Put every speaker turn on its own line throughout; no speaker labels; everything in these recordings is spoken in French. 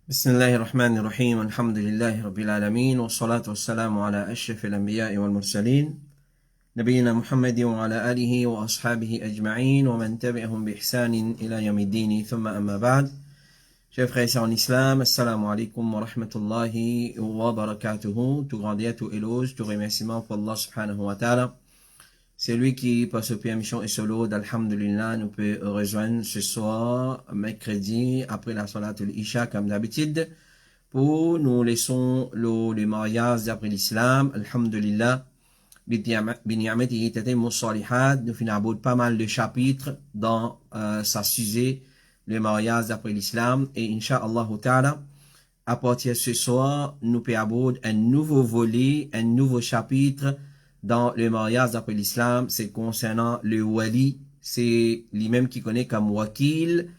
بسم الله الرحمن الرحيم الحمد لله رب العالمين والصلاة والسلام على أشرف الأنبياء والمرسلين نبينا محمد وعلى آله وأصحابه أجمعين ومن تبعهم بإحسان إلى يوم الدين ثم أما بعد. Chers frères et sœurs en islam, assalamu alaikum wa rahmatullahi wa barakatuhu. Tout grandeur, tout éloge, tout remerciement pour Allah subhanahu wa ta'ala. C'est lui qui, par sa permission et solo d'Alhamdulillah, nous peut rejoindre ce soir, mercredi, après la salat al-Isha, comme d'habitude, pour nous laissons le mariage d'après l'islam. Alhamdulillah, bini'amatihi tatimmu salihat. Nous finissons pas mal de chapitres dans sa sujet, le mariage d'après l'islam. Et Inch'Allah ta'ala, à partir de ce soir, nous pouvons aborder un nouveau volet, un nouveau chapitre dans le mariage d'après l'islam. C'est concernant le wali, c'est lui-même qui connaît comme wakil,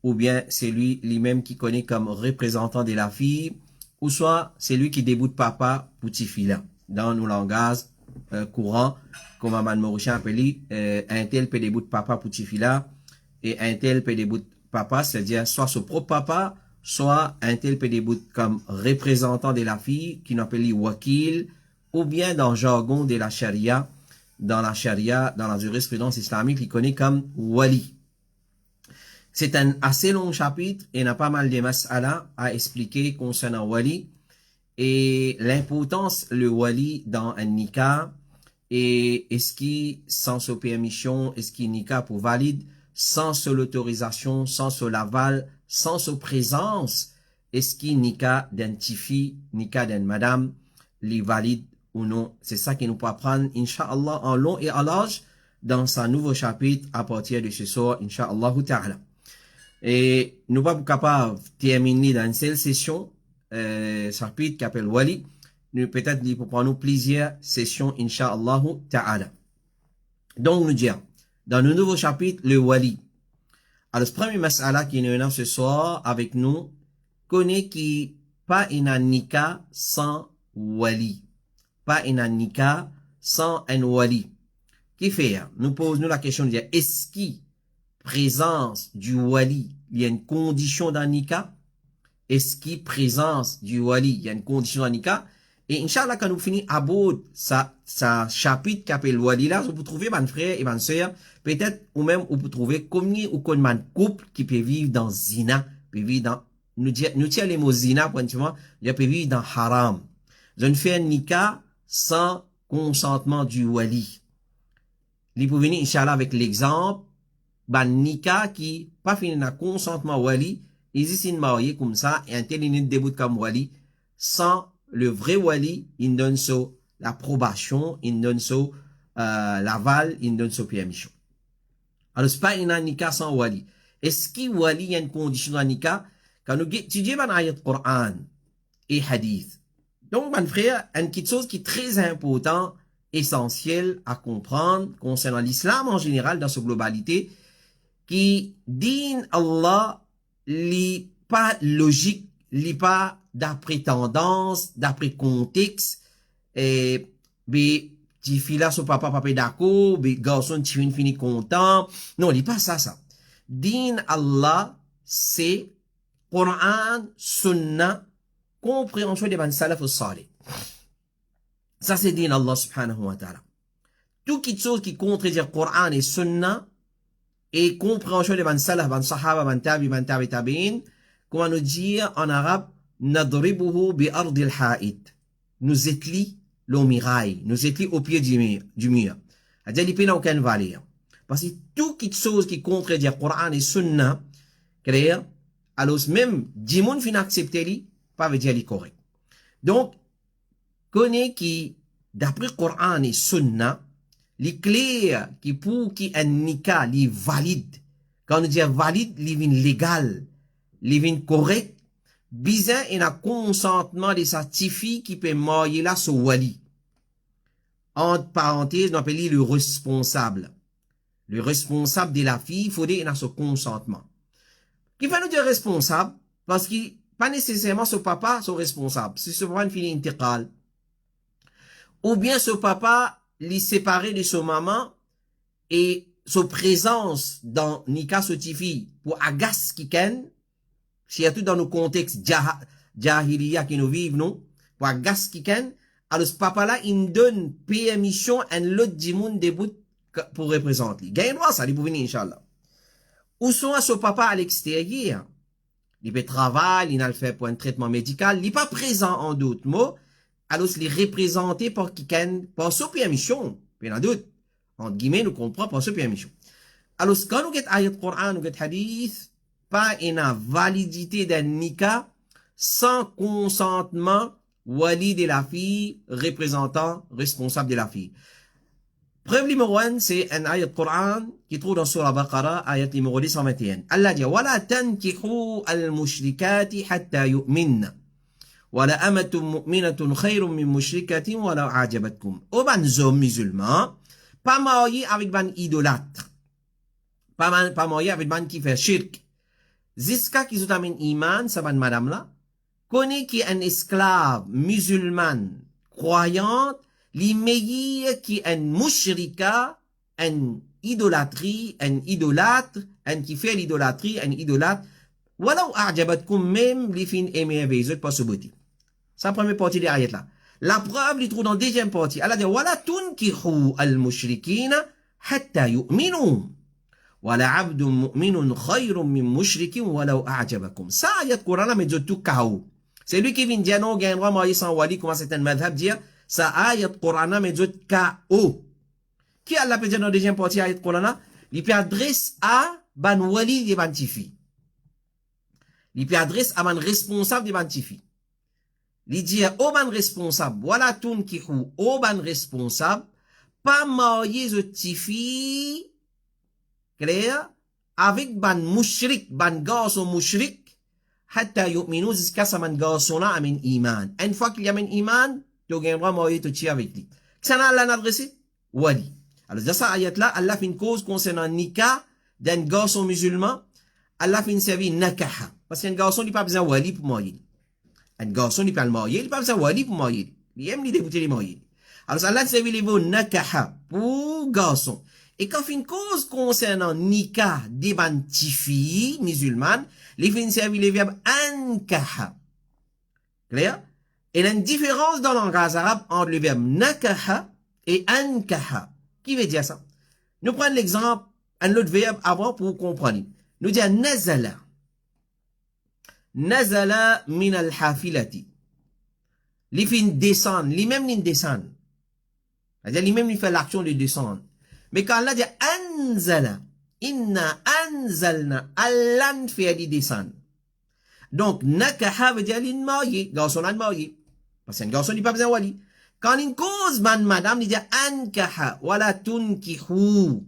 ou bien c'est lui-même qui connaît comme représentant de la fille, ou soit c'est lui qui déboute papa pour tifila. Dans nos langages courants, comme Aman Morochan appelle, un tel peut déboute papa pour tifila, et un tel peut déboute papa, c'est-à-dire soit son propre papa, soit un tel peut déboute comme représentant de la fille, qui nous appelle wakil, ou bien dans le jargon de la charia, dans la jurisprudence islamique, il connaît comme wali. C'est un assez long chapitre et il y a pas mal de mas'ala à expliquer concernant wali et l'importance le wali dans un nikah et est-ce qu'il sans sa permission, est-ce qu'il nikah pour valide, sans son autorisation, sans son aval, sans sa présence, est-ce qu'il nikah d'un tifi, nikah d'une madame, les valide ou non. C'est ça qui nous peut apprendre, Inch'Allah, en long et en large, dans sa nouveau chapitre, à partir de ce soir, Inch'Allah ta'ala. Et nous sommes capables de terminer dans une seule session, chapitre qui appelle Wali. Nous peut-être pour prendre plusieurs sessions, Inch'Allah ta'ala. Donc, nous disons, dans le nouveau chapitre, le Wali. Alors, ce premier mas'ala qui est là ce soir avec nous, connaît qui pas une nikah sans Wali. Pas un nikah sans un wali. Qui fait? Nous posons la question de dire, est-ce qu'il présence du wali, il y a une condition d'un nikah? Est-ce qu'il présence du wali, il y a une condition d'un nikah? Et Inch'Allah, quand nous finissons à bout sa chapitre qui appelle wali là, vous pouvez trouver, mon frère et ma soeur, peut-être, ou même, vous pouvez trouver combien ou combien de couple qui peut vivre dans zina, peut vivre dans, nous tirons les mots zina, pointement, il peut vivre dans haram. Je ne fais un nikah sans consentement du wali. Il peut venir, Inch'Allah, avec l'exemple, ban nikah qui, pas fini na consentement wali, ils ici marié comme ça, et un tel il débute comme wali, sans le vrai wali, il donne l'approbation, il donne l'aval, il donne permission. Alors, c'est pas un nikah sans wali. Est-ce qu'il wali, il y a une condition dans nikah? Quand nous étudions dans l'ayat Coran et hadith, donc, mon frère, une petite chose qui est très important, essentielle à comprendre concernant l'islam en général dans sa globalité, qui dit Allah, n'est pas logique, n'est pas d'après tendance, d'après contexte, et, petit fille là, son papa d'accord, garçon, tu fini content. Non, n'est pas ça. Din Allah, c'est Coran, Sunnah, compréhension des salaf salih. Ça c'est dit Allah subhanahu wa ta'ala. Tout quelque chose qui contredit le Coran et Sunna et compréhension des salaf, des sahaba, des tabi'in, comment nous dire en arabe, nadribuhu bi ardil ha'id. Nous étlis le mirail, nous étlis au pied du mur. C'est-à-dire, il n'y a aucune valeur. Parce que tout quelque chose qui contredit le Coran et Sunna, clair, alors même, 10 moun fin accepter pas veut dire les correct. Donc, connaît qui, d'après Coran et Sunna, les clairs qui pour qui un nikah, les valide. Quand on dit valide, les vin légal, les vin correct, bizarre et un consentement de sa tifi qui peut marier là ce wali. Entre parenthèses, on appelle le responsable. Le responsable de la fille, il faut dire, il a ce consentement. Qui va nous dire responsable? Parce qu'il pas nécessairement ce papa sont responsables. Si ce papa ne finit intégrale. Ou bien ce papa l'est séparé de son maman et sa présence dans Nika Sotifi pour agace qui ken, surtout dans nos contextes jahiliya qui nous vivent, nous, pour gas qui ken, alors ce papa-là, il donne permission à l'autre du monde début pour représenter. Gagne droit ça, il peut venir, Inch'Allah. Où sont ce papa à l'extérieur? Il peut travailler, il a le fait pour un traitement médical, il n'est pas présent en d'autres mots, alors il est représenté par qui ken, par sa permission. Puis en d'autres, entre guillemets, nous comprenons par sa permission. Alors, quand nous avons ayat Coran, nous avons hadith, pas une validité d'un nikah sans consentement wali de la fille, représentant, responsable de la fille. Preuve numéro 1, c'est un ayat Coran qui trouve dans Surah Baqarah, ayat numéro 221. Allah dit, وَلَا تَنْكِحُوا الْمُشْرِكَاتِ حَتَّى يُؤْمِنَّ وَلَا أَمَةٌ مُؤْمِنَةٌ خَيْرٌ مِّن مُشْرِكَةٍ وَلَا أَعْجَبَتْكُمْ. Aux ban hommes musulmans, pas mariés avec ban idolâtres. Pas mariés avec ban qui fait shirk. Jusqu'à qu'ils ont amené iman, ça ban madame là, connaît qui est un esclave musulman, croyante, les meilleurs qui est un mushrika, un idolâtrie, un idolâtre, un qui fait l'idolâtrie, un idolâtre, voilà où a'jabatkum même les fins aimés avec eux pas se beauté. C'est la première partie des ayats là. La preuve, il trouve dans la deuxième partie. Allah dit, wala tunkihu al-mushrikina hatta yu'minu. Wala abdun mu'minun khayrun min mushrikin wala a'jabakum. Ça, ayat Coran, mais de tout chaos. C'est lui qui vient dire, non, gagne droit, marié sans wali, comment c'est un madhab dire, ça, ayat Coran, mais de chaos. Qui Allah peut dire dans la deuxième partie, ayat Coran, il peut adresse à ban wali de ban tifi. Il peut adresse à ban responsable de ban tifi. Il dit, au ban responsable, voilà tout qui ou au ban responsable, pas marié de tifi, clair, avec ban mushrik, ban garçon mushrik, hatta yu'minu jusqu'à sa ban garçon là amen iman. Une fois qu'il y a un iman, tu gagneras marié de tifi avec lui. Ça n'a Allah adressé? Wali. Alors, dans cette ayat là, Allah fait une cause concernant nikah d'un garçon musulman, Allah fait une servie nakaha. Parce qu'un garçon n'a pas besoin de wali pour marier. Un garçon n'est pas le marié, il n'a pas besoin de wali pour marier. Il aime les dégoûter les mariés. Alors, Allah a servi les mots nakaha pour garçon. Et quand il fait une cause concernant nikah des bantifi musulmanes, il fait une servi les verbes ankaha. Clair? Et il y a une différence dans le langage arabe entre le verbe nakaha et ankaha. Qui veut dire ça? Nous prenons l'exemple, un autre verbe avant pour comprendre. Nous disons nazala. Nazala min al-hafilati. Li fait une descendre, lui-même il descend. C'est-à-dire lui-même il fait l'action de descendre. Mais quand Allah dit anzala, inna anzalna, Allah fait lui descendre. Donc nakaha veut dire l'in marié, garçon a marié. Parce qu'un garçon il n'a pas besoin de wali. Quand une cause madame il dit ankaha, wala tunkihu.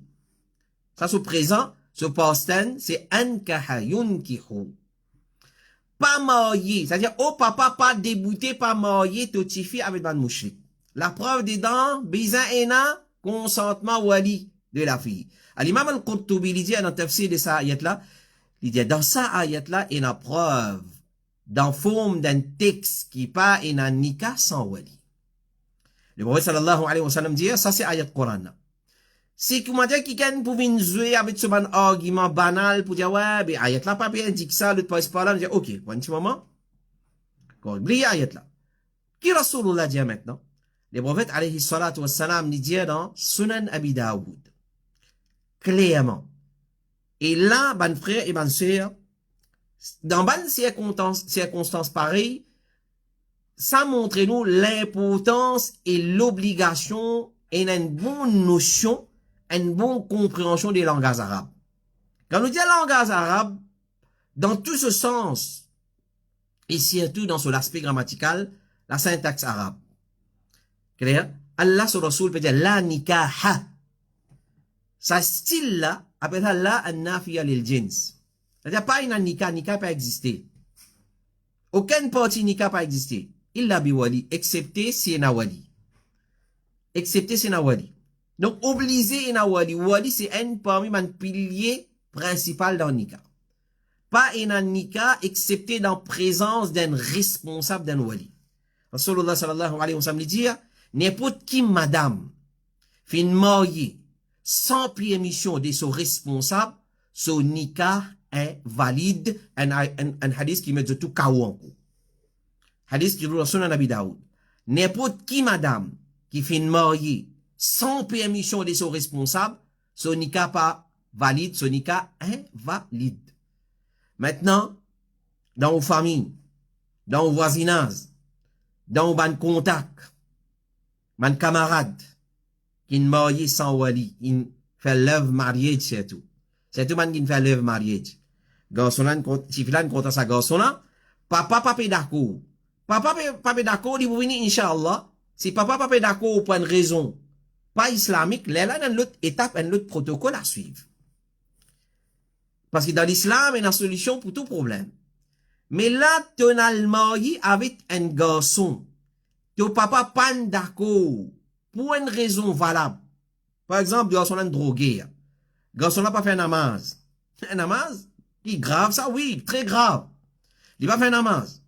Ça c'est présent, ce past tense c'est ankaha yunkihu. Pas marié, c'est-à-dire, oh papa, pas débouté, pas marié, totifié avec ban mouchrik. La preuve dedans, bizan ena, consentement wali de la fille. L'imam al-Qurtubi, il dit dans le tafsir de sa ayat-là, il dit dans sa ayat-là, il y a une preuve, dans forme d'un texte qui pas un nikah sans wali. Le prophète sallallahu alayhi wa sallam dit, ça c'est ayat Coran. Si comment dire quelqu'un pouvait jouer avec ce bon argument banal pour dire ouais ben ayat là pas bien dit que ça l'autre pas là, on dit OK, un petit moment. Quand oubliez ayat là. Qui Rasulullah dit maintenant? Le prophète alayhi salatu wassalam dit dans Sunan Abi Daoud clairement. Et là ban frère et ban sœur dans ban circonstances pareilles, ça montre nous l'importance et l'obligation et une bonne notion, une bonne compréhension des langages arabes. Quand nous disons langage arabe, dans tout ce sens, et surtout dans son aspect grammatical, la syntaxe arabe. Clair? Allah sur Rasoul peut dire la nikaha. Sa style là, appelle ça la an-nafiya lil jins. C'est-à-dire pas une nikah pas exister. Aucune partie nikah pas exister. Illa bi wali, excepté si na wali. Excepté si na wali. Donc, obligé na wali. Wali, c'est un parmi les piliers principaux dans le nikah. Pas un nikah, excepté dans la présence d'un responsable d'un wali. Rasulullah sallallahu alayhi wa sallam dit, n'importe qui madame, fait une mariée, sans permission de son responsable, son nikah est valide, un hadith qui met de tout kaou en coup. Hadith qui dit sur Nabi Daoud. N'importe qui madame qui fait une mariée sans permission de son responsable, son nika pas valide, son nika invalide. Maintenant, dans vos familles, dans vos voisinages, dans vos contacts, vos camarades, qui ne marient sans wali, qui fait love mariage, c'est tout. C'est tout le monde qui fait love mariage. Garçon, si filan contre sa garçon, papa d'accord. Papa d'accord, il vous venir, Inch'Allah. Si papa d'accord pour une raison pas islamique, là, dans l'autre étape, un autre protocole à suivre. Parce que dans l'islam, il y a une solution pour tout problème. Mais là, tu as le marié avec un garçon. Ton papa pas d'accord pour une raison valable. Par exemple, garçon a drogué. Garçon n'a pas fait un namaz. Un namaz? Qui est grave, ça, oui, très grave. Il va faire un namaz.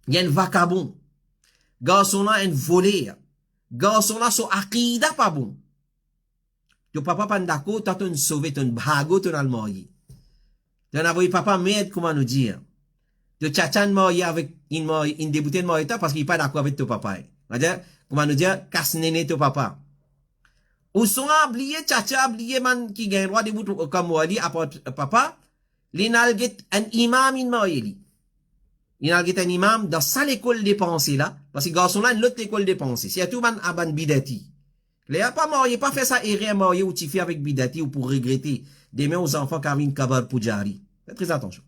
Il y a un vacabon. Garçon a un volé. Garçon a son akida pas bon. Ton papa pas d'accord, tu as sauvé ton bago, ton almarié. Tu as envoyé papa m'aide, comment nous dire. Tu tchatchan marié avec une déboutée de marié parce qu'il n'est pas d'accord avec ton papa. Comment nous dire, casse néné ton papa. Ou sont oubliés, tchatcha, oublié man qui gagne droit de bout comme wali à papa. L'inalget un imam in marié. L'inalget un imam dans sa l'école des pensées là. Parce que garçon là, l'autre école des pensées. C'est tout man aban bidati. Les a pas marié, pas fait ça et rien marié ou tu fais avec bidati ou pour regretter. Demain aux enfants qui ont kabar poujari. Faites très attention.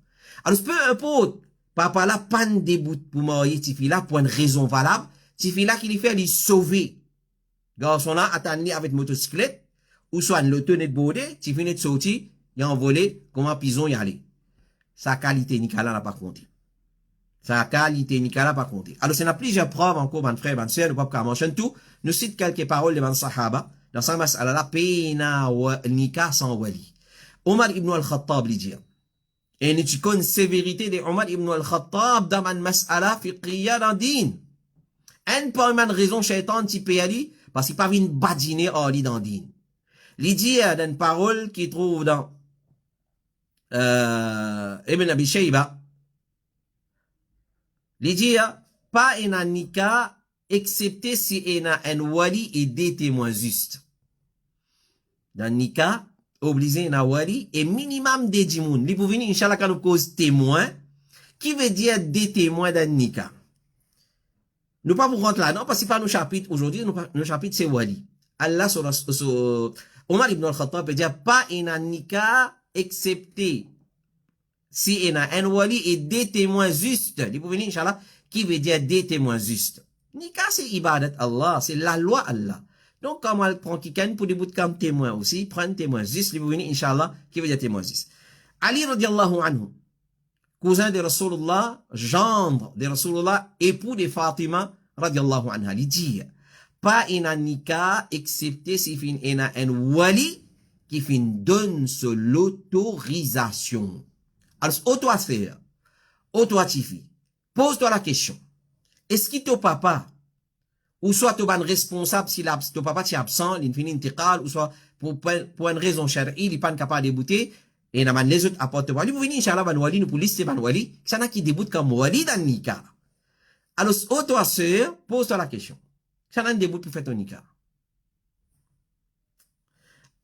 Alors, peu importe, papa là, pas de bout pour marier Tifi là, pour une raison valable. Tifi là, qui lui fait, lui sauver. Garçon là, attendre avec motocyclette, ou soit l'auto net bordé, Tifi net sorti, il a envolé, comment pison y aller. Sa qualité, Nicolas n'a pas compté. Sa qualité, Nicolas n'a pas compté. Alors, c'est n'a plusieurs preuves encore, mon frère, mon soeur, nous pas qu'à mentionner tout. Nous cite quelques paroles de mon sahaba, dans sa mas'ala la pena nika sans wali. Omar ibn al-Khattab lui dit, et tu connais sévérité de Omar ibn al-Khattab dans une mas'ala fiqhiyya dans din. Un pas une raison shaitan qui peut aller, parce qu'il pas vu une badiner ali dans din. Il dit dans une parole qu'il trouve dans Ibn Abi Shayba, il dit, pas un nika, excepté si un wali et des témoins justes. Dans nika, obligé un wali et minimum des djimoun. Li pour venir, Inch'Allah, quand nous cause témoin, qui veut dire des témoins dans nika. Nous pas pour rentrer là, non, parce que pas nos chapitres aujourd'hui, nos chapitres c'est wali. Allah sur Omar ibn al-Khattab peut dire pas un nika, excepté si un wali et des témoins justes. Li pour venir, Inch'Allah, qui veut dire des témoins justes. Nika c'est ibadat Allah, c'est la loi Allah. Donc, comme elle prend quelqu'un pour des bouts comme témoin aussi, prend un témoin juste, lui venir, Inch'Allah, qui veut dire témoin juste. Ali radiallahu anhu, cousin de Rasulullah, gendre de Rasulullah, époux de Fatima radiallahu anha, il dit, pas un nika, excepté si fin un wali, qui fin donne sur l'autorisation. Alors, auto-affaire, auto-atifi, pose-toi la question. Est-ce que ton papa, ou soit tu es responsable si ton papa est absent, il finit intiqal, ou soit pour une raison chère, il n'est pas capable de débouter, et les autres apportent wali. Vous venez, Inch'Allah, ban wali, nous pour lister ban wali, ça n'a qui déboute comme wali dans le nika. Alors, toi, sœur, pose-toi la question. Ça n'a un déboute pour faire ton nika.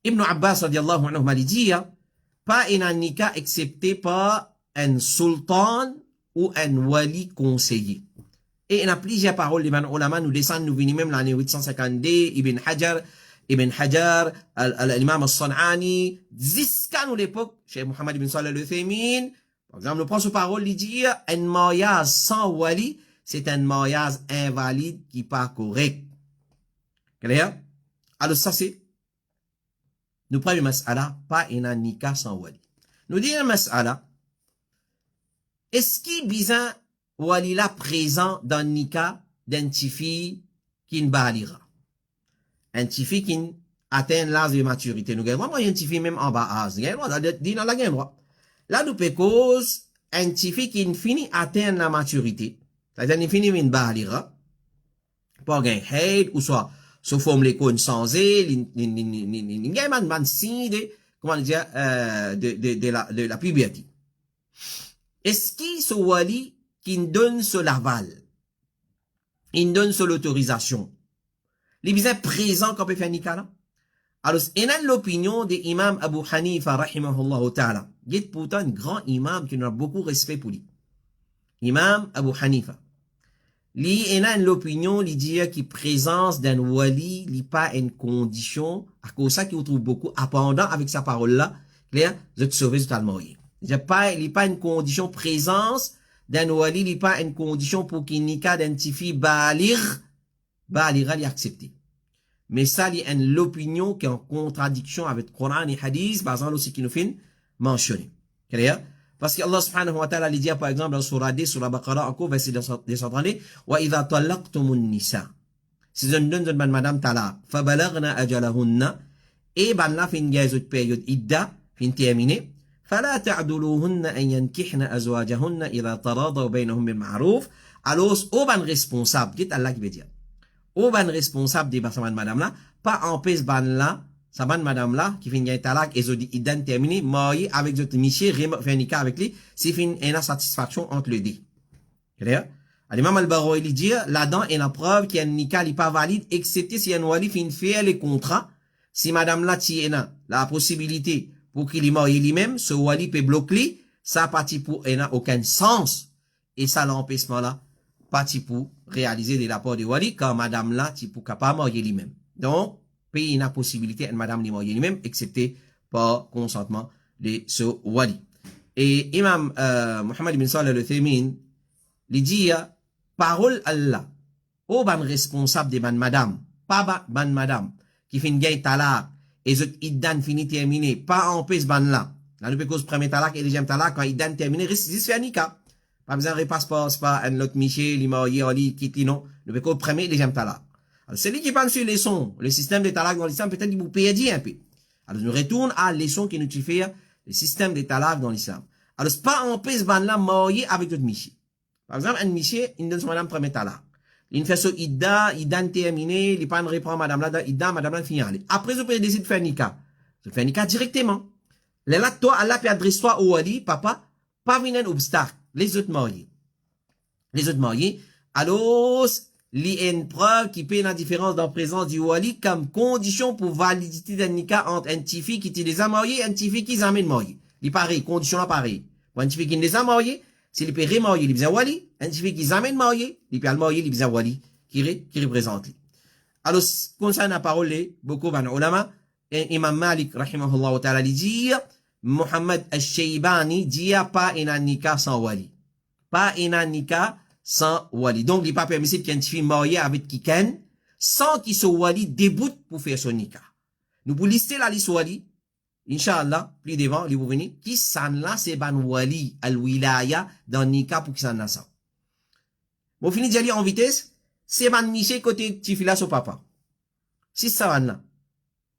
Ibn Abbas, radiallahu anhu, m'a dit, pas un nika excepté par un sultan ou un wali conseiller. Et il y a plusieurs paroles de man ulama, nous descendons, nous venons même l'année 852, Ibn Hajar, l'imam al-San'ani, jusqu'à nous l'époque, Cheikh Mohammed ibn Salih al-Uthaymin, par exemple, nous prenons ce parole, il dit, un mariage sans wali, c'est un mariage invalide qui pas correct. Clair? Alors ça c'est, nous prenons une mas'ala, pas un nika sans wali. Nous disons une mas'ala, est-ce qu'il bizarre wali là présent dans le nika d'un tifi qui ne balira. Un tifi qui atteint l'âge de maturité. Nous gagnons un tifi même en bas âge. Là, nous peut cause un tifi qui finit atteindre la maturité. C'est-à-dire, il finit une balira. Pour gagner haid, ou soit, sous forme les cônes sans il gagne man signe de, comment dire, de la puberté. Est-ce qu'il ce wali qui donne ce l'aval, il donne ce l'autorisation, il est bien présent quand on peut faire nikah là? Alors, il a l'opinion de l'imam Abu Hanifa, rahimahullah ta'ala. Il est pourtant un grand imam qui a beaucoup de respect pour lui. Imam Abu Hanifa. Il a l'opinion, il dit que la présence d'un wali n'est pas une condition, à cause de ça qu'il trouve beaucoup, appendant avec sa parole-là, clair, de te sauver totalement. Il n'est pas une condition présence d'un wali, il n'est pas une condition pour qu'il n'y identifie balir, il accepter. Mais ça, il y a l'opinion qui est en contradiction avec le Coran et le Hadith, par exemple, aussi qui nous fait mentionner. Clair? Parce que Allah subhanahu wa ta'ala, il dit, par exemple, dans Surah 10, Surah Baqarah, encore, verset 232, wa idha talaqtumun nisa. Si je donne une madame talaq, fa balagna ajalahunna, et ban la fin gaze période idda, fin terminé, fala ta'duluhunna an yankihna azwajahunna idha taradaw baynahum bil ma'ruf. Alors, au ban responsable, dit Allah qui veut dire. Au ban responsable de sa madame là, pas empêche ban là, sa madame là, qui finit un talak et zodi idan terminé, marié avec votre monsieur, fait nikah avec lui, c'est fin une satisfaction entre les deux. Clair? L'imam al-Barawi il dit, là-dedans, il y a la preuve qu'il y a un nikah n'est pas valide, excepté si un wali fin fait les contrats, si madame là, tiena la possibilité pour qu'il y marie lui-même, ce wali peut bloquer, ça parti pour, il n'a aucun sens. Et ça, l'empêchement là, parti pour réaliser des rapports de wali, quand madame là, tu pour capable marier lui-même. Donc, pays n'a possibilité de madame de marier lui-même, excepté par consentement de ce wali. Et imam Muhammad ibn Salih al-Uthaymin, il dit, parole Allah, au ban responsable de ban madame, pas ban madame, qui fait une gagne talak, et zot iddan fini terminé, pas en pèse ban là. Là, nous peut cause premier talak et deuxième talak, quand iddan terminé, risque de faire nikah. Pas besoin de repasse-pas, c'est pas un autre Michel, il marié, il quitte, non. Nous peut cause premier et deuxième talak. Alors, celui qui parle sur les sons, le système de talak dans l'islam, peut-être qu'il vous paye un peu. Alors, nous retourne à les sons qui nous fait le système de talak dans l'islam. Alors, c'est pas en pèse ban là, marié avec d'autres Michel. Par exemple, un Michel, il donne son madame premier talak. Il fait ça iddan terminé, il pas reprend madame là, iddan, madame là, finit. Après, vous pouvez décider de faire nikah. Vous faites nikah directement. Là, toi, Allah peut adresser toi au wali, papa, pas venir un obstacle. Les autres mariés. Les autres mariés. Alors, il y a une preuve qui paie la différence dans la présence du wali comme condition pour validité d'un nikah entre un tifi qui les a mariés et un tifi qui les amène mariés. Il pareil, condition là pareil. Pour un tifi qui les a mariés, s'il peut remarier, il besoin wali. Un tifi qui les amène mariés, il peut le marier, il besoin wali, qui représente. Alors, concernant la parole, beaucoup de ulama, Imam Malik, rahimahullah wa ta'ala, dit, Muhammad al-Shaybani dit pas un nikah sans wali. Pas un nikah sans wali. Donc, il n'est pas permissible qu'un fille marié avec quelqu'un sans qu'il soit wali déboute pour faire son nikah. Nous pour lister la liste wali, Inch'Allah, plus devant, vous venez, qui s'en là, c'est ban wali al-wilaya dans nikah pour qui s'en là ça. Bon, fini d'y aller en vitesse, c'est ban niché côté tifila son papa. Si ça va là.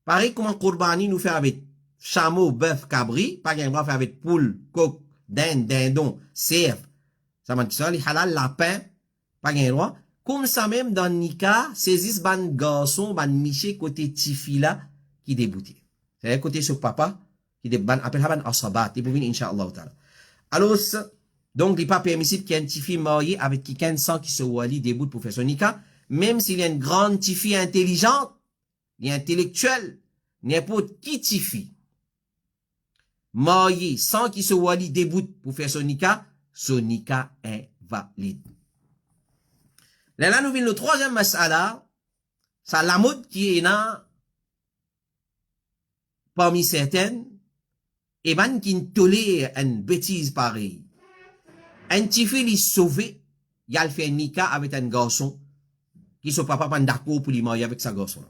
Pareil, comment Kourbani nous fait avec chameau, bœuf, cabri, pas qu'un bras fait avec poule, coq, dinde, dindon, cerf. Ça m'a dit ça, les halal, lapin, pas qu'un droit. Comme ça même dans Nika, saisissent ban garçon, ban miché côté tifila qui débouté. C'est-à-dire côté ce papa, qui ban, appelle ban asabat, et pour venir, incha'Allah ta'ala. Alors, donc, il n'est pas permissible qu'il y ait un tifi marié avec quelqu'un sans qu'il se wali déboute pour faire son Nika, même s'il y a une grande tifi intelligente, il est intellectuel, n'importe qui tifi marié sans qu'il se wali déboute pour faire son nikah est valide. Là, nous venons le troisième masala, c'est la mode qui est là, parmi certaines, et ben qui tolère une bêtise pareille. Un tifi lui sauvé, il a fait un nikah avec un garçon, qui se papa pas d'accord pour lui marier avec sa garçon.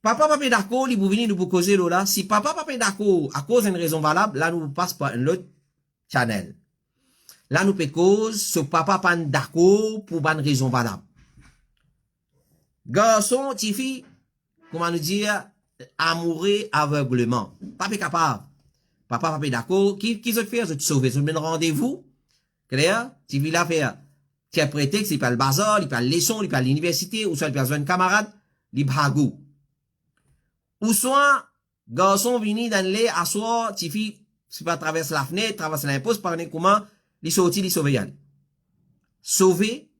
Papa pas d'accord, il vous venir nous causer là. Si papa pas d'accord, à cause d'une raison valable, là nous passe par un autre channel. Là nous peut cause, ce papa pas d'accord pour une raison valable. Garçon, tifi, comment nous dire, amoureux aveuglement. Papa capable. Papa pas d'accord, qui se fait, se sauver, se met rendez-vous. Clair? Tifi là fait, qui a prétexte, il parle le bazar, il parle leçon, il parle l'université, ou soit il parle un camarade, il bagou. Ou soit, garçon vini dans les asseoir, tifi, c'est pas traverse la fenêtre, traverse l'impose, par comment, li sorti, li sauver yal. Sauver,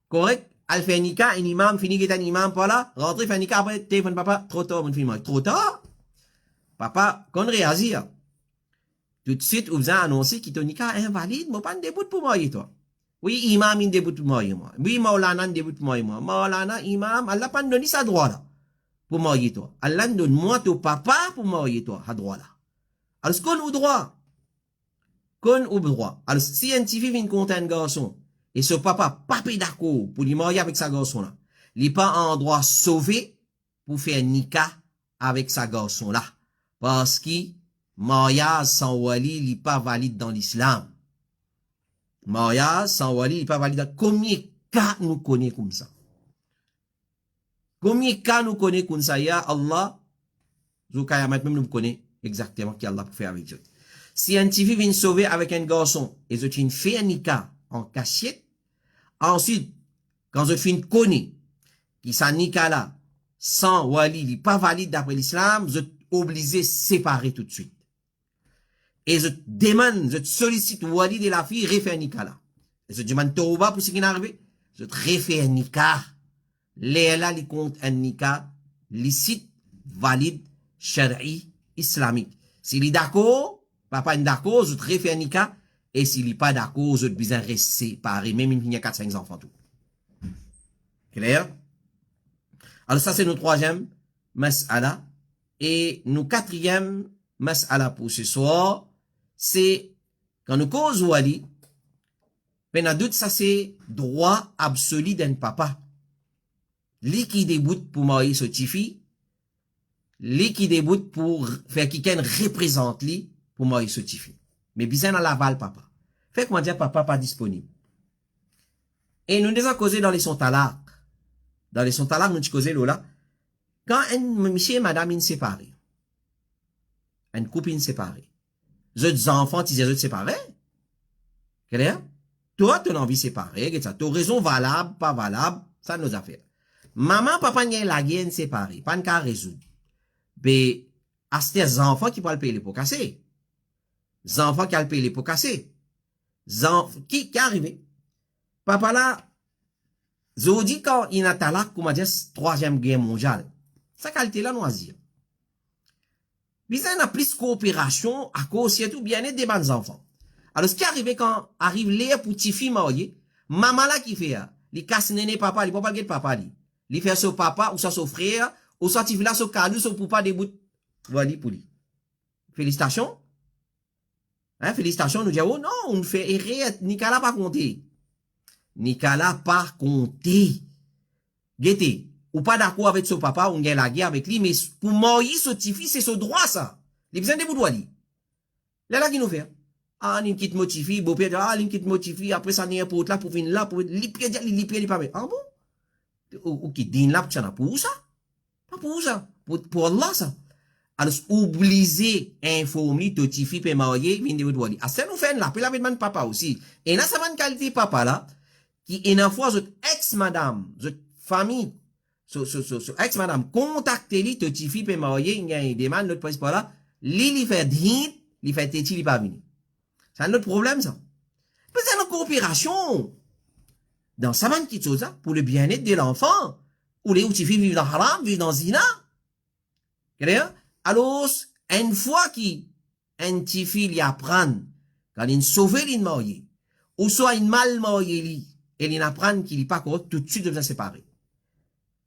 correct, al fait nika, un imam, fini qui est un imam, par là, rentre, fait nika, après, téléphone papa, trop tard, mon film, trop tard. Papa, qu'on réagir. Tout de suite, vous a annoncé qu'il ton nika invalide, moi pas de début pour moi, toi. Oui, imam, il début pour moi. Oui, Maulana, il début pour moi. Maulana, imam, Allah pas donné sa droit là. Pour moi, toi. Allah donne moi ton papa pour moi, toi, à droit là. Alors, ce qu'on a droit. Qu'on a droit. Alors, si un petit fille vient contre un garçon, et ce papa pas d'accord pour lui marier avec sa garçon là, il n'est pas en droit sauvé pour faire un nika avec sa garçon là. Parce que mariage sans wali, il n'est pas valide dans l'islam. Mariage sans wali, il n'est pas valide. Combien de cas nous connaissons comme ça? Combien de cas nous connaissons comme ça? Ya Allah, même nous connaissons exactement ce qu'Allah peut faire avec eux. Si un petit fille vient sauver avec un garçon, et je une fait un nika en cachette, ensuite, quand je finis connaître, qui sa nika là, sans wali, il n'est pas valide d'après l'islam, je obligé de séparer tout de suite. Et je demande, je sollicite wali de la fille, refait un nika là. Et je demande tauba pour ce qui est arrivé. Je refais un nika. Léla, il compte un nika licite, valide, shari, islamique. S'il est d'accord, papa est d'accord, je refais un nika. Et s'il n'est pas d'accord, je besoin de rester séparé, même il y a 4-5 enfants tout. Clair? Alors ça, c'est notre troisième mas'ala. Et nos quatrième mas'ala pour ce soir, c'est quand nous cause wali, ben doute ça c'est droit absolu d'un papa. Li qui déboute pour marier ce tifi, li qui déboute pour faire quelqu'un représente li pour marier ce tifi. Mais bizarre dans l'aval papa. Fait comment dire papa pas disponible. Et nous déjà causé dans les sons talak. Dans les sons talak, nous causé là. Quand un monsieur et madame ils séparés, une copine séparée, deux enfants, ils sont séparés. Clair? Toi, tu as envie de séparer, tu as raison valable, pas valable, ça nous a fait. Maman, papa, n'y a la guerre séparée, pas de cas résoudre. Mais, à ces enfants qui peuvent payer les pots cassés. Les enfants qui peuvent payer les pots cassés. Qui est arrivé? Papa là, je dis quand il y a talak, comment dire, troisième guerre mondiale. Ça qualité là, noisir. Il y a plus de coopération à cause surtout bien-être des bons enfants. Alors, ce qui arrive quand arrive les pour petit fille mariée, maman là qui fait, il casse néné papa, il papa get papa li. Il fait son papa ou son frère, ou son petit là son cadeau, son papa des bouts. Voilà pour lui. Félicitations. Hein, félicitations, nous disons, oh non, on fait erreur, Nicolas pas compté. Nicolas pas compté. Guettez. Ou pas d'accord avec son papa, on gagne la guerre avec lui, mais pour marier ce petit fils, c'est son droit, ça. Il besoin de bouts li. Là, qui nous fait? Ah, il quitte motifi, beau-père, ah, il quitte motifi, après ça, n'est pas pour là, pour venir là, pour li pas, ah bon? Ou qui dit là, pour ça? Pas pour ça. Pour Allah, ça. Alors, oubliez, informer, totifi, pe marier, vin de wali. Ah, ça nous fait là, puis la demande papa aussi. Et là, ça va une qualité papa là, qui, une fois, votre ex-madame, votre famille, ex-madame, contactez-li, totifi, pe marier, il y a une demande, l'autre place pas là, li fait din, li fait téti, li pas venir. C'est un autre problème, ça. C'est une coopération. Dans sa man qui chose, pour le bien-être de l'enfant. Ou les outils vivent dans haram, vivent dans zina. Alors, une fois qu'un petit fille apprend, quand il sauve l'in marié, ou soit il mal marié, et il apprend qu'il n'est pas correct, tout de suite, il doit se séparer.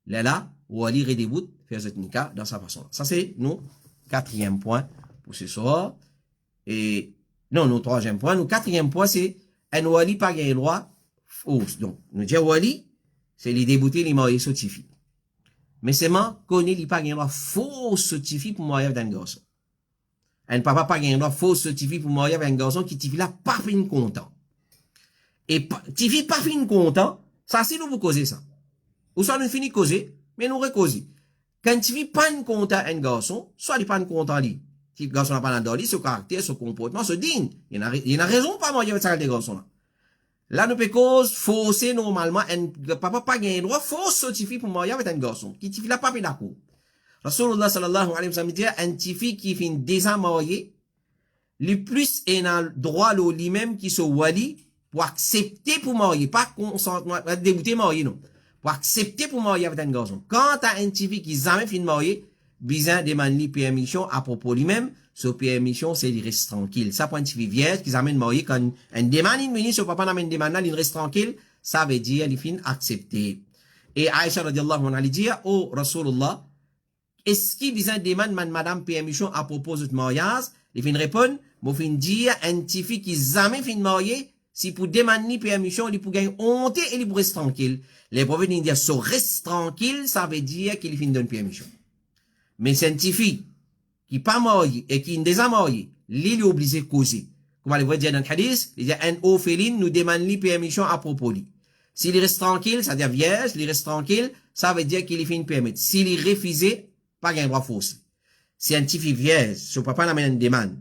Là, ou aller redéboute, faire cette nika dans sa façon. Ça, c'est nous, quatrième point pour ce soir. Et, non, nos troisième point. Nos quatrième point, c'est un wali pas gagné droit fausse. Donc, nous disons wali, c'est les débouter, les mariés sotifi. Mais c'est moi, connaît les pas gagné droit fausse sotifi pour marier avec un garçon. Un papa pas gagné droit fausse sotifi pour marier avec un garçon qui tifi là pas fin content. Et tifi pas fin content, ça c'est nous vous causez ça. Ou soit nous finit causer, mais nous recauser. Quand tifi pas content un garçon, soit il pas content lui. Si le garçon n'a pas d'ordre, son caractère, son comportement, se digne. Il y a raison pas marier avec ça des garçons là. Là, nous peut cause fausser normalement, un papa pas gagné droit, fausse certifié pour marier avec un garçon, qui tifi là pas d'accord. Rasulullah sallallahu alayhi wa sallam dit, un petit qui fin déjà marié, le plus est dans le droit lui-même qui se wali pour accepter pour marier, pas consentement, pas débuter marier, non. Pour accepter pour marier avec un garçon. Quand t'as un petit qui jamais fin marier, besoin demander permission à propos lui-même, ce permission, c'est il reste tranquille. Ça, pour un petit vierge qui amène marier, quand un demande une minute, ce papa n'amène demande là, il reste tranquille, ça veut dire, il fin accepter. Et Aïcha radiallahu anha, elle dit, oh, Rasulullah, est-ce qu'il besoin demande madame permission à propos de mariage? Il fin répondre, moi fin dire, un petit fille qui jamais fin marier, si pour demander permission, il pour gagner honte et il pour rester tranquille. Les prophètes disent, so reste tranquille, ça veut dire qu'il fin donne permission. Mais c'est un petit fille qui pas marié et qui est déjà marié, il est obligé de causer. Comme on le dire dans le hadith, il dit, un orpheline nous demande permission à propos lui. S'il reste tranquille, ça veut dire vierge, il reste tranquille, ça veut dire qu'il fait une permettre. S'il est refusé, pas un droit fausse. Si un petit fille vierge, son papa n'amène une demande,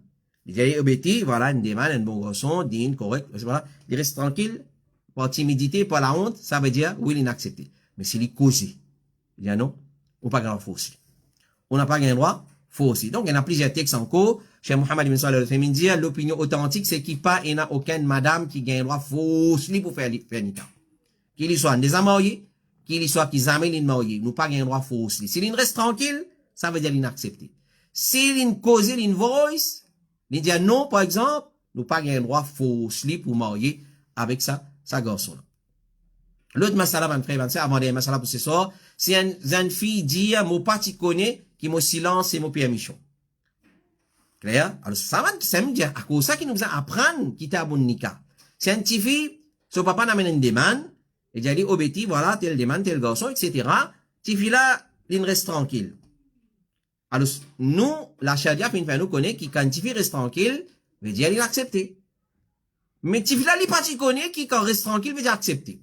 il dit, obéti, voilà, une demande, un bon garçon, digne, correct, voilà, il reste tranquille, par timidité, par la honte, ça veut dire, oui, il est accepté. Mais s'il est causé, il dit non, on pas un droit fausse. On n'a pas un droit fausse. Donc, il y a plusieurs textes en cours. Chez Mohammed ibn Salih al-Uthaymeen dit, l'opinion authentique, c'est qu'il n'y a aucune madame qui gagne un droit fausse pour faire nikah. Qu'il soit des mariés, qu'il soit qu'ils amènent les mariés, nous pas un droit fausse. S'il reste tranquille, ça veut dire l'inaccepté. S'il une cause, une voice, il dit non, par exemple, nous pas un droit fausse pour marier avec sa garçon. L'autre masala, mon frère, avant de masala pour ce soir, c'est une fille dit, mon pas tu connais, qui mon silence et mon permission. Clair? Alors, ça me dit, à cause ça qui nous a apprendre qui t'a bon nika. C'est une petite fille, son papa n'amène une demande, et il dit, obéti, voilà, tel demande, tel garçon, etc. Petite fille là, il reste tranquille. Alors, nous, la charia, fin nous connaît, qui, quand une fille reste tranquille, veut dire, il accepte. Mais petite fille là, il pas connaît, qui, quand reste tranquille, veut dire accepter.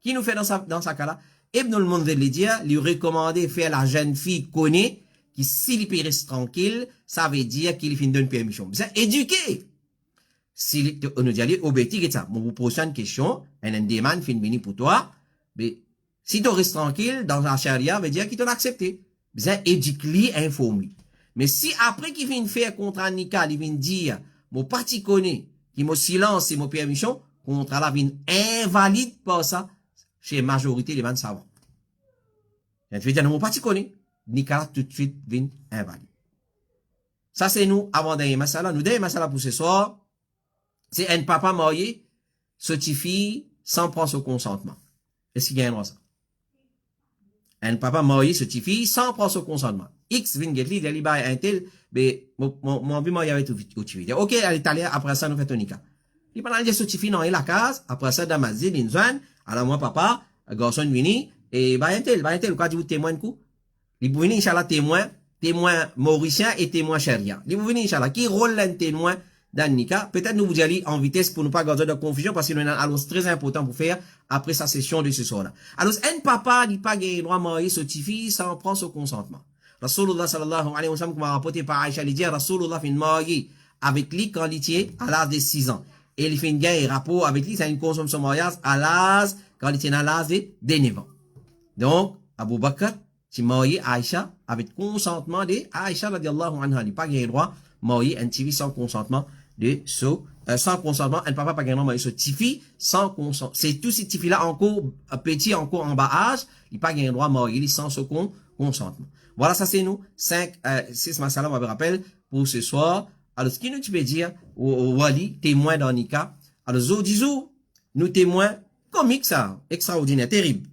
Qui nous fait dans sa cas-là? Ibn al-Mundhir lui dit, lui recommander faire la jeune fille connaît, qui s'il peut rester tranquille, ça veut dire qu'il finit d'une permission. C'est éduqué. Si on nous dit, obéti, et ça, moi, vous pose une question, une demande fin venir pour toi, mais, si tu restes tranquille, dans la charia, veut dire qu'il t'a accepté. C'est éduqué, informé. Mais si après qu'il vient faire contrat nika, il vient dire, mon parti connaît, qui mon silence et mon permission, contrat là vient invalide par ça, chez la majorité des gens savants. Je veux dire, mon parti connaît, nika tout de suite vient invalide. Ça c'est nous, avant d'aller masala, nous d'aller masala pour ce soir, c'est un papa marié, ce petit fille, sans prendre son consentement. Est-ce qu'il y a un droit ça? Un papa marié, ce petit fille, sans prendre son consentement. X vient get li, il dit, un tel, mais, mon vie marié avec tout petit fille. Ok, elle est allée, après ça, nous faisons nika. Il parle de ce petit fille, non, il la case, après ça, dans ma zine, une zone, alors moi, papa, garçon vini, et, un tel, quoi, dit, témoin de coup? Il vous venir, Inch'Allah, témoin mauricien et témoin charia. Il vous venir, Inch'Allah, qui rôle l'un témoin dans nika? Peut-être nous vous allez en vitesse pour ne pas garder de confusion parce que nous avons une annonce très important pour faire après sa session de ce soir-là. Alors, un papa dit pas qu'il doit marier ce petit fille sans prendre son consentement. Rasulullah sallallahu alayhi wa sallam, comme a rapporté par Aïcha, il dit, Rasulullah fait marier avec lui quand il était à l'âge de 6 ans. Et il fait une guerre et rapport avec lui, ça une consomme son mariage à l'âge, quand il était à l'âge de 9 ans. Donc, Abu Bakr, tu marié Aïcha avec consentement de Aïcha radiallahu anha. Il n'a pas le droit de marier un petit fille sans consentement de sans consentement. Un papa pas le droit de marier ce petit fille sans consentement. C'est tous ces petits filles là encore petit, encore en bas âge. Il n'a pas le droit de marier sans ce consentement. Voilà, ça c'est nous. 6 masala, on me rappelle, pour ce soir. Alors, ce qui nous tu peux dire, au wali, témoin dans Nika. Alors, Zodizou, nous témoins, comique ça, extraordinaire, terrible.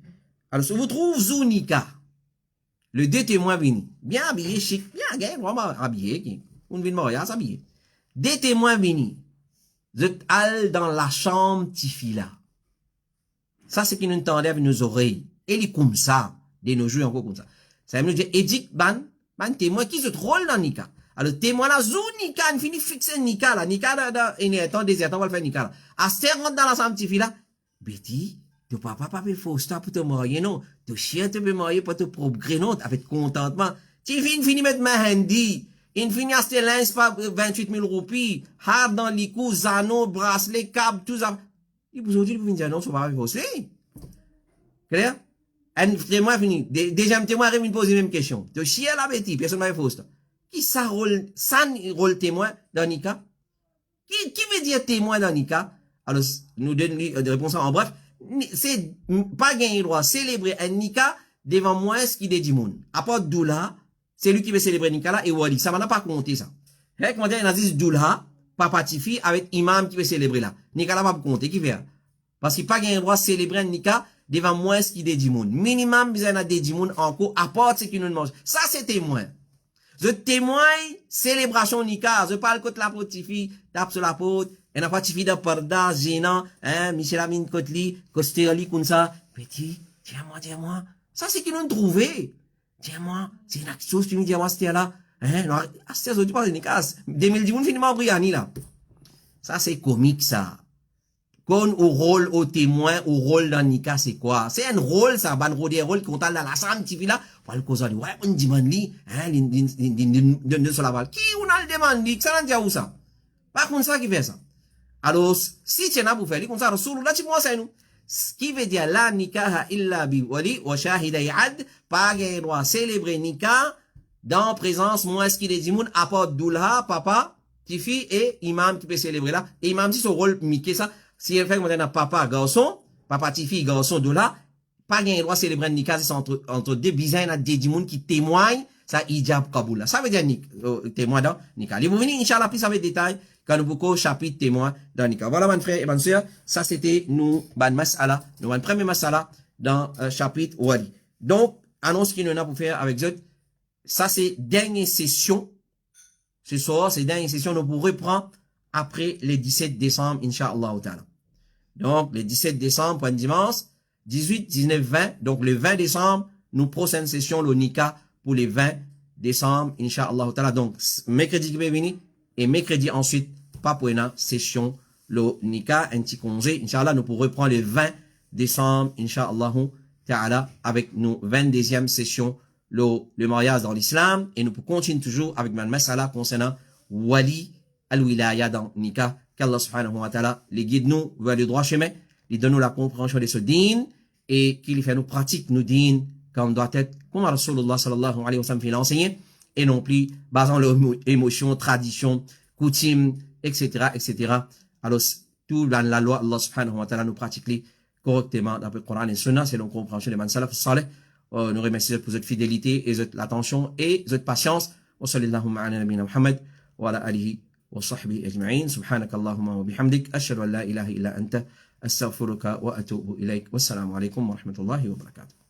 Alors, si vous trouvez Zounika, le deux témoins venus, bien habillés, chic, bien gay, vraiment habillés, on vient de mariage, habillés. Deux témoins venus, vous êtes allés dans la chambre, petit là. Ça, c'est qui nous entendait avec nos oreilles. Et il est comme ça, de nos jours encore comme ça. Ça veut dire, édic, ban témoin qui se troll dans Nika. Alors, témoin là, zou Nika, on finit fixer Nika là. Nika, il est temps, on va le faire Nika là. À ce rentre dans la chambre, petit là. Betty, tu papa, faut ça pour te marier, non. Tu chien, tu peux marier pour te progrès, non. Avec contentement. Tu finis mettre ma handy. Il finit acheter linge pas 28 000 roupies. Harp dans les coups, zano, bracelet, câble, tout ça. Et aujourd'hui, vous venez dire non, ça va avec vous. Clair? Un témoin fini. Deuxième témoin vient poser la même question. De chier la bêtise, personne n'a fausse. Qui ça rôle témoin dans Nika? Qui veut dire témoin dans Nika? Alors, nous donne des réponses en bref. C'est pas gagner droit célébrer un Nika devant moi ce qui est du monde. À part Doula, c'est lui qui veut célébrer Nika là et Wali. Ça m'a pas compté ça. Comment dire, il a dit Doula, papa Tifi avec imam qui veut célébrer là. Nika là pas compter, qui fait? Parce qu'il pas gagner droit célébrer un Nika devant moi ce qui est du monde. Minimum, besoin de du monde encore, à part ce qui nous mange. Ça, c'est témoin. Je témoigne, célébration Nika. Je parle contre la pote Tifi, tape sur la pote. Et n'a pas Tifi de parda, gênant, hein, Michel Amin Kotli, Costéoli, comme ça. Petit, tiens-moi. Ça, c'est qu'ils nous trouvé. Tiens-moi, c'est une action, tu me dis, moi, c'était là. Hein, non, c'est ça, tu parles de Nika. 2010, on finit en Briani, là. Ça, c'est comique, ça. Qu'on au rôle, au témoin, au rôle dans Nika, c'est quoi? C'est un rôle, ça, ban rôle, qu'on t'a la sam, Tifi là. Pour le cause de, ouais, on demande li, hein, de sur la balle. Qui on a le demande li? Ça n'a dit où ça? Par contre, ça qui fait ça. Alors, si tu n'as pas fait, comme ça, Rasulullah, tu vois ça, nous. Ce qui veut dire, la nikaha illa bi wali wa shahida yad, pas gain droit célébrer nikah, dans présence, moi, ce qu'il est dit, moun, apport doulha, papa, tifi, et imam qui peut célébrer là. Et imam dit son rôle, miké ça. Si elle fait, maintenant, papa, garçon, papa, tifi, garçon, doulha, pas gain droit célébrer nikah, c'est entre deux bizarres, a des moun qui témoignent, ça, hijab kaboul là. Ça veut dire, témoin dans nikah. Allez, vous venez, Inch'Allah, plus avec détail. Quand nous beaucoup chapitre témoin dans Nika. Voilà, mon frère et mon soeur, ça c'était nous, ban masala, nous, ban premier masala dans chapitre Wali. Donc, annonce qui nous a pour faire avec eux, ça c'est dernière session. Ce soir, c'est dernière session, nous pourrons reprendre après le 17 décembre, Inch'Allah ta'ala. Donc, le 17 décembre, point dimanche, 18, 19, 20. Donc, le 20 décembre, nous prochaine session, le Nika, pour le 20 décembre, Inch'Allah ta'ala. Donc, mercredi qui va venir, et mercredi ensuite, pas pour une session, le Nika, un petit congé. Inch'Allah, nous pourrons reprendre le 20 décembre, Inch'Allah, ta'ala, avec nos 22e session, le mariage dans l'islam. Et nous pourrons continuer toujours avec ma masala concernant Wali al-Wilaya dans Nika. Qu'Allah subhanahu wa ta'ala les guide nous vers le droit chemin, les donne nous la compréhension de ce din, et qu'il fait nous pratique nous din, comme doit être, comme Rasulullah sallallahu alayhi wa sallam fait l'enseigner, et non plus basant leurs émotions, traditions, coutumes, etc., etc. Alors, tout dans la loi, Allah subhanahu wa ta'ala nous pratique correctement dans le Coran et Sunna, c'est donc compréhension des man salaf salih. Nous remercions pour votre fidélité et votre attention et votre patience. Wa sallallahu ala nabina Muhammad wa ala alihi wa sahbihi ajma'in. Subhanakallahumma wa bihamdik. Ashhadu an la ilaha illa anta. Astaghfiruka wa atubu ilayk. Wassalamu alaikum wa rahmatullahi wa barakatuh.